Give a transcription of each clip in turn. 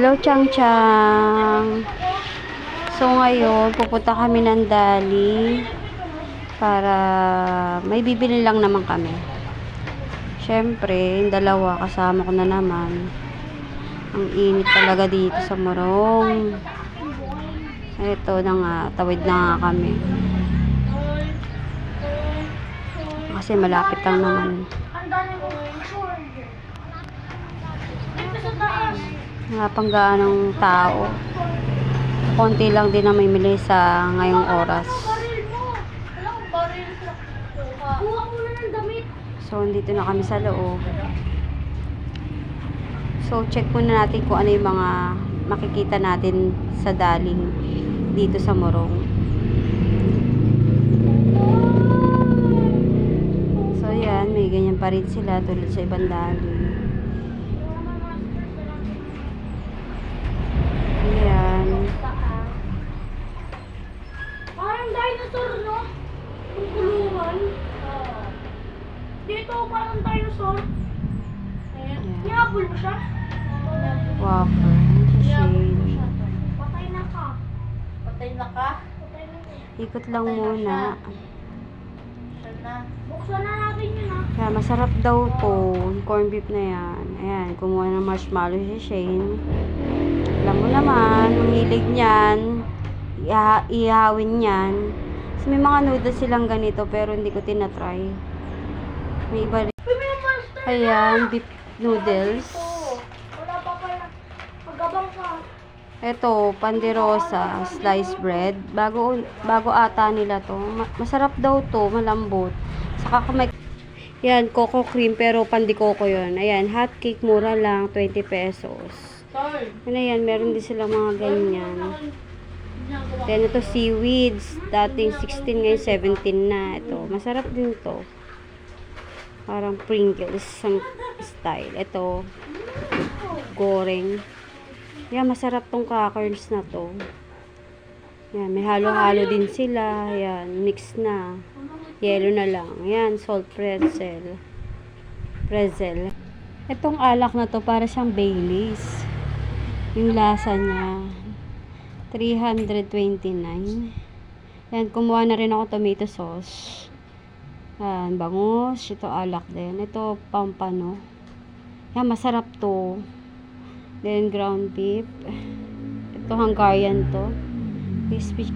Hello, Chang Chang. So, ngayon, pupunta kami ng Dali para may bibili lang naman kami. Siyempre, yung dalawa, kasama ko na naman. Ang init talaga dito sa Morong. Ito na nga, tawid na nga kami. Kasi malapit lang naman. Wala pang gaanong tao. Konti lang din ang mamimili sa ngayong oras. So, dito na kami sa loob. So, check muna natin kung ano yung mga makikita natin sa Dali dito sa Morong. So, yan. May ganyan pa rin sila tulad sa ibang Dali. Ayan. Parang dinosaur, no? Yung kulungan. Dito, parang dinosaur. Ayan. Nihabol mo siya? Wafer. Shane. Patay na ka. Patay na ka? Ikot lang muna. Buksan na natin yun, ha? Kaya masarap daw to. Corn beef na yan. Ayan, kumuha ng marshmallow si Shane. Alam mo naman, ang hilig niyan. Ihawin niyan. So, may mga noodles silang ganito pero hindi ko tinatry. May iba rin. Ayan, beef noodles. Wala pa pala. Magabang ka. Ito, panderosa, sliced bread. Bago ata nila to. Masarap daw to, malambot. Saka may yan, coco cream pero pandikoko yun. Ayan, hot cake, mura lang, 20 pesos. Ano yan, meron din silang mga ganyan. Then ito, seaweeds. Dating 16, ngayon 17 na. Ito, masarap din to. Parang Pringles ang style. Ito, goreng. Yan, masarap tong crackers na to. Yan, may halo-halo din sila. Yan, mix na. Yellow na lang. Yan, salt pretzel. Pretzel. Itong alak na to, para siyang Baileys. Yung lasa niya. 329. Yan, kumuha na rin ako tomato sauce. Yan, bangus. Ito alak din. Ito, pampano. Yan, masarap to. Then, ground beef. Ito, Hungarian to. Crispy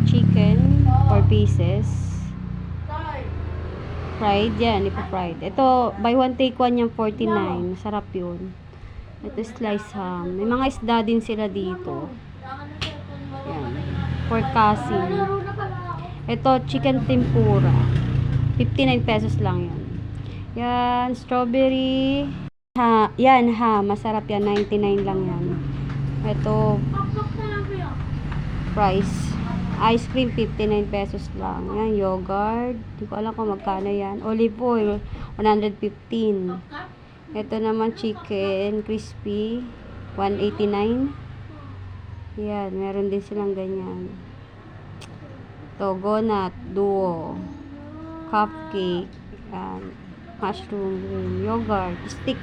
chicken, 4 pieces. Fried, yan, ipa-fried. Ito, buy one take one yung 49. Masarap yun. Ito, slice ham. May mga isda din sila dito. Yan. Pork casing. Ito, chicken tempura. 59 pesos lang yan. Yan, strawberry. Yan, masarap yan. 99 lang yan. Ito, price. Ice cream, 59 pesos lang. Yan, yogurt. Hindi ko alam kung magkano yan. Olive oil, 115. Ito naman, chicken, crispy, 189. Yan, meron din silang ganyan. Togonat, duo, cupcake, yan, mushroom, yogurt, stick.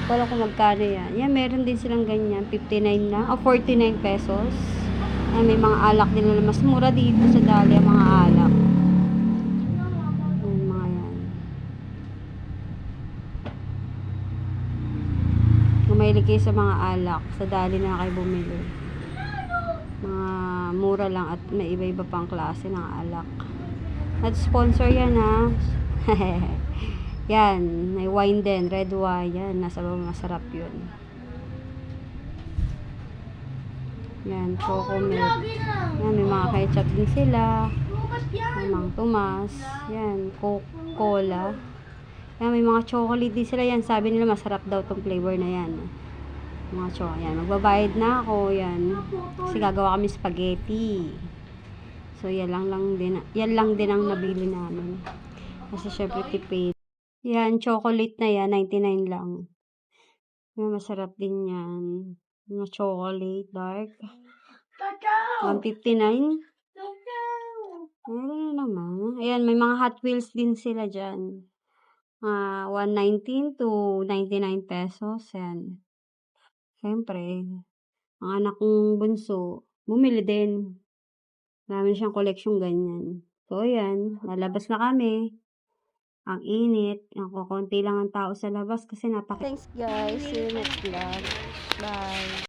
Wala kung magkano yan. Yan, meron din silang ganyan. 59 na. O, 49 pesos. Yan, may mga alak din na mas mura dito sa Dali ang mga alak. Yan, mga yan. Kung mahilig kayo sa mga alak, sa Dali na kayo bumili. Mga mura lang at may iba-iba pang klase ng alak. At sponsor yan, ha. Yan, may wine din, red wine. Yan, nasa baba, masarap yun. Yan, choco milk. Yan, may mga ketchup din sila. May mga tumas. Yan, Coca-Cola. Yan, may mga chocolate din sila. Yan, sabi nila masarap daw tong flavor na yan. Mga chocolate. Yan, magbabayad na ako. Yan. Kasi gagawa kami spaghetti. So, yan lang din ang nabili namin. Kasi syempre tipid. Yan, chocolate na yan, 99 lang. Yan, masarap din yan. Mga chocolate, dark. 159. Ano na naman. Ayan, may mga Hot Wheels din sila dyan. 119 to 99 pesos. Yan. Siyempre, Ang anak kong bunso, bumili din. Marami siyang koleksyon ganyan. So, ayan. Lalabas na kami. Ang init. Ang kukunti lang ang tao sa labas kasi Thanks guys. See you next vlog. Bye.